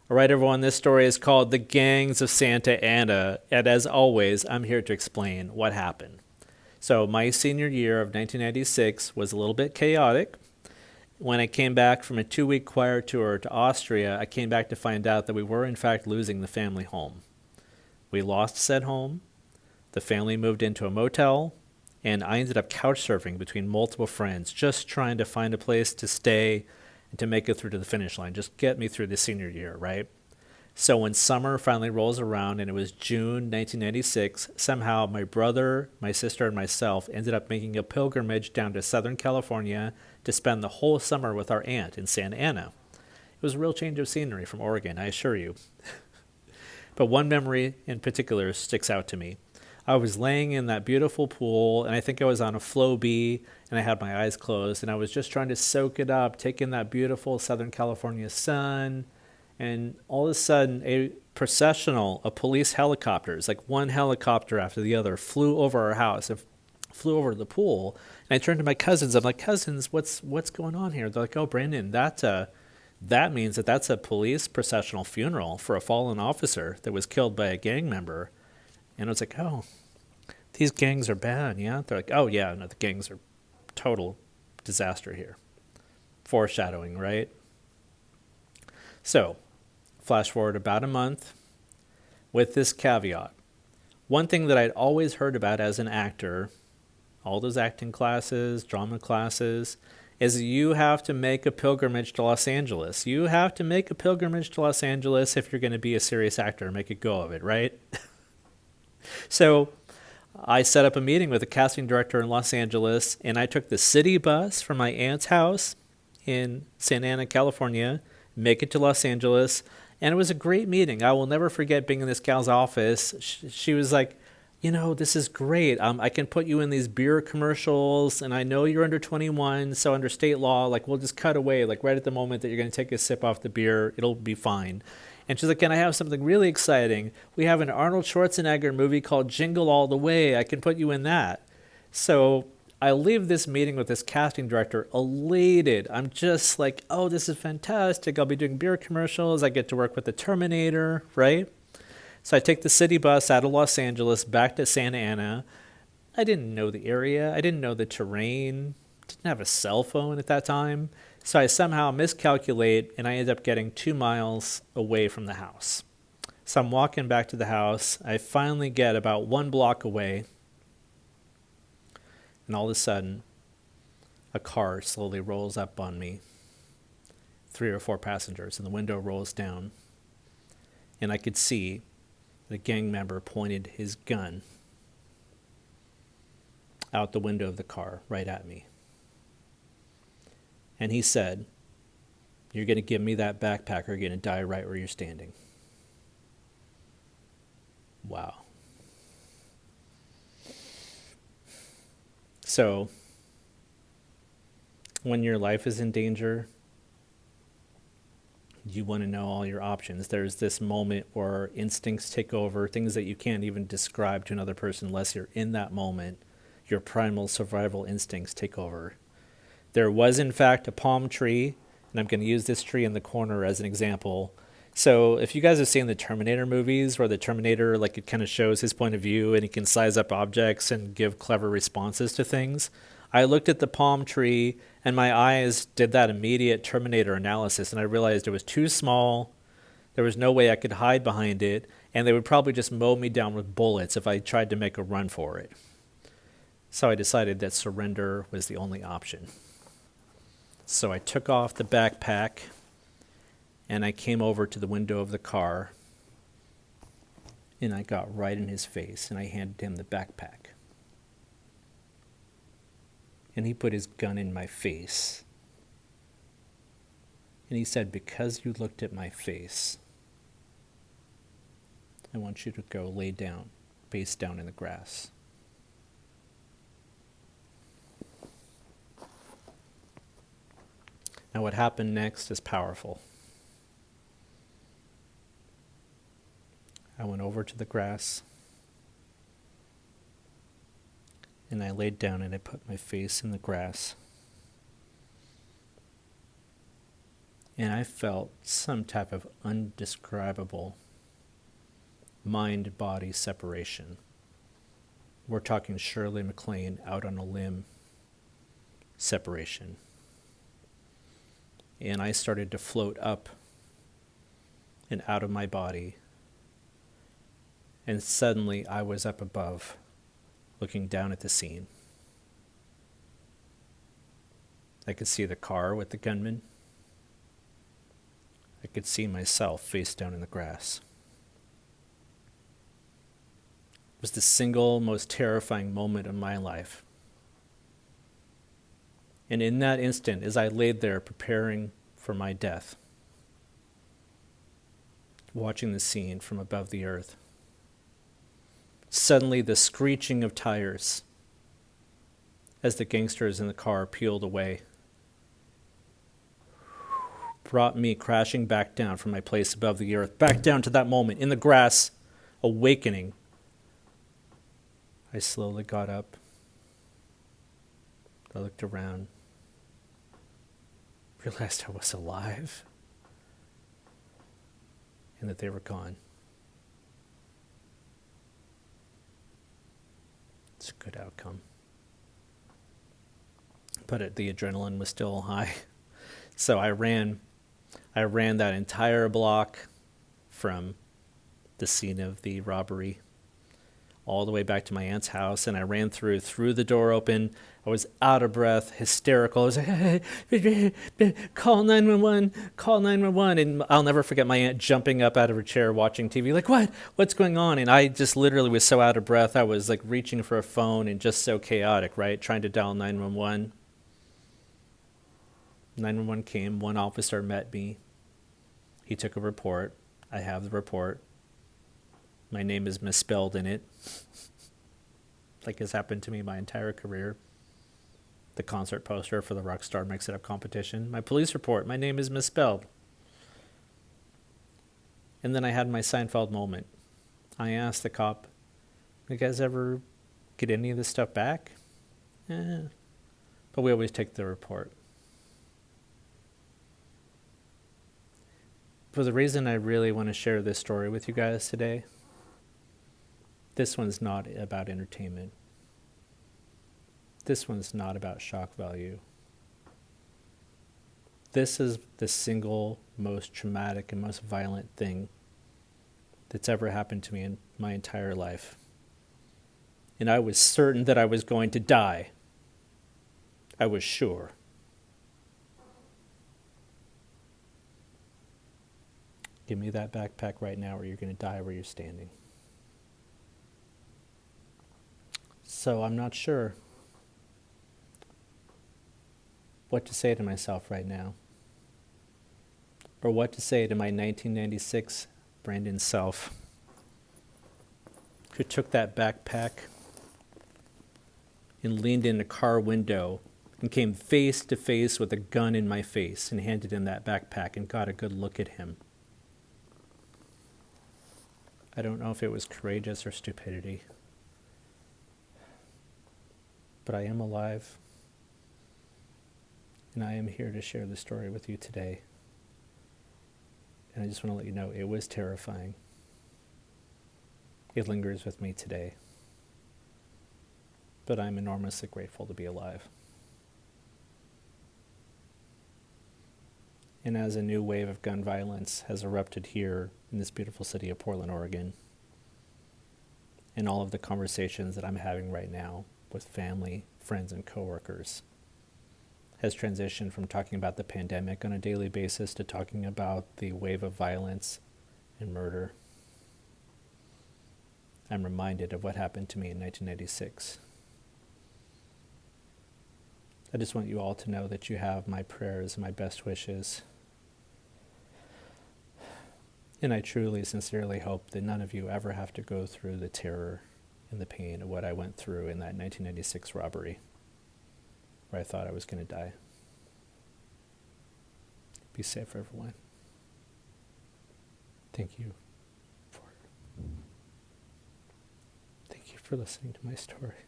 All right, everyone, this story is called The Gangs of Santa Ana, and as always, I'm here to explain what happened. So, my senior year of 1996 was a little bit chaotic. When I came back from a 2 week choir tour to Austria, I came back to find out that we were, in fact, losing the family home. We lost said home, the family moved into a motel, and I ended up couch surfing between multiple friends, just trying to find a place to stay and to make it through to the finish line, just get me through the senior year, right? So when summer finally rolls around and it was June 1996, somehow my brother, my sister, and myself ended up making a pilgrimage down to Southern California to spend the whole summer with our aunt in Santa Ana. It was a real change of scenery from Oregon, I assure you. But one memory in particular sticks out to me. I was laying in that beautiful pool, and I think I was on a Flow-B, and I had my eyes closed, and I was just trying to soak it up, take in that beautiful Southern California sun, and all of a sudden, a processional of police helicopters, like one helicopter after the other, flew over our house and flew over the pool. And I turned to my cousins. I'm like, cousins, what's going on here? They're like, oh, Brandon, that means that's a police processional funeral for a fallen officer that was killed by a gang member. And I was like, oh, these gangs are bad, yeah? They're like, oh, yeah, no, the gangs are total disaster here. Foreshadowing, right? So, flash forward about a month with this caveat. One thing that I'd always heard about as an actor, all those acting classes, drama classes, is you have to make a pilgrimage to Los Angeles. You have to make a pilgrimage to Los Angeles if you're going to be a serious actor and make a go of it, right? So I set up a meeting with a casting director in Los Angeles, and I took the city bus from my aunt's house in Santa Ana, California, make it to Los Angeles, and it was a great meeting. I will never forget being in this gal's office. She was like, this is great. I can put you in these beer commercials, and I know you're under 21, so under state law, like we'll just cut away, like right at the moment that you're going to take a sip off the beer, it'll be fine. And she's like, can I have something really exciting? We have an Arnold Schwarzenegger movie called Jingle All the Way. I can put you in that. So I leave this meeting with this casting director elated. I'm just like, oh, this is fantastic. I'll be doing beer commercials. I get to work with the Terminator, right? So I take the city bus out of Los Angeles back to Santa Ana. I didn't know the area. I didn't know the terrain. Didn't have a cell phone at that time. So I somehow miscalculate and I end up getting 2 miles away from the house. So I'm walking back to the house. I finally get about 1 block away. And all of a sudden, a car slowly rolls up on me. 3 or 4 passengers, and the window rolls down. And I could see the gang member pointed his gun out the window of the car right at me. And he said, you're going to give me that backpack or you're going to die right where you're standing. Wow. So, when your life is in danger, you want to know all your options. There's this moment where instincts take over, things that you can't even describe to another person unless you're in that moment. Your primal survival instincts take over. There was, in fact, a palm tree, and I'm going to use this tree in the corner as an example. So if you guys have seen the Terminator movies where the Terminator, like it kind of shows his point of view and he can size up objects and give clever responses to things, I looked at the palm tree and my eyes did that immediate Terminator analysis and I realized it was too small, there was no way I could hide behind it, and they would probably just mow me down with bullets if I tried to make a run for it. So I decided that surrender was the only option. So I took off the backpack and I came over to the window of the car and I got right in his face and I handed him the backpack. And he put his gun in my face. And he said, because you looked at my face, I want you to go lay down, face down in the grass. Now what happened next is powerful. I went over to the grass and I laid down and I put my face in the grass. And I felt some type of undescribable mind-body separation. We're talking Shirley MacLaine out on a limb separation. And I started to float up and out of my body. And suddenly I was up above, looking down at the scene. I could see the car with the gunman. I could see myself face down in the grass. It was the single most terrifying moment of my life. And in that instant, as I laid there preparing for my death, watching the scene from above the earth, suddenly the screeching of tires as the gangsters in the car peeled away brought me crashing back down from my place above the earth, back down to that moment in the grass, awakening. I slowly got up. I looked around, realized I was alive, and that they were gone. It's a good outcome. But the adrenaline was still high. So I ran that entire block from the scene of the robbery all the way back to my aunt's house, and I ran threw the door open. I was out of breath, hysterical. I was like, hey, call 911, call 911. And I'll never forget my aunt jumping up out of her chair watching TV, like, what's going on? And I just literally was so out of breath. I was like reaching for a phone and just so chaotic, right? Trying to dial 911. 911 came, one officer met me. He took a report. I have the report. My name is misspelled in it, like has happened to me my entire career. The concert poster for the Rockstar Mix It Up competition. My police report, my name is misspelled. And then I had my Seinfeld moment. I asked the cop, you guys ever get any of this stuff back? But we always take the report. For the reason I really want to share this story with you guys today, this one's not about entertainment. This one's not about shock value. This is the single most traumatic and most violent thing that's ever happened to me in my entire life. And I was certain that I was going to die. I was sure. Give me that backpack right now or you're going to die where you're standing. So I'm not sure what to say to myself right now, or what to say to my 1996 Brandon self, who took that backpack and leaned in a car window and came face to face with a gun in my face and handed him that backpack and got a good look at him. I don't know if it was courageous or stupidity, but I am alive, and I am here to share the story with you today. And I just want to let you know it was terrifying. It lingers with me today, but I'm enormously grateful to be alive. And as a new wave of gun violence has erupted here in this beautiful city of Portland, Oregon, and all of the conversations that I'm having right now with family, friends, and coworkers, has transitioned from talking about the pandemic on a daily basis to talking about the wave of violence and murder. I'm reminded of what happened to me in 1996. I just want you all to know that you have my prayers and my best wishes. And I truly, sincerely hope that none of you ever have to go through the terror and the pain of what I went through in that 1996 robbery, where I thought I was going to die. Be safe, everyone. Thank you for listening to my story.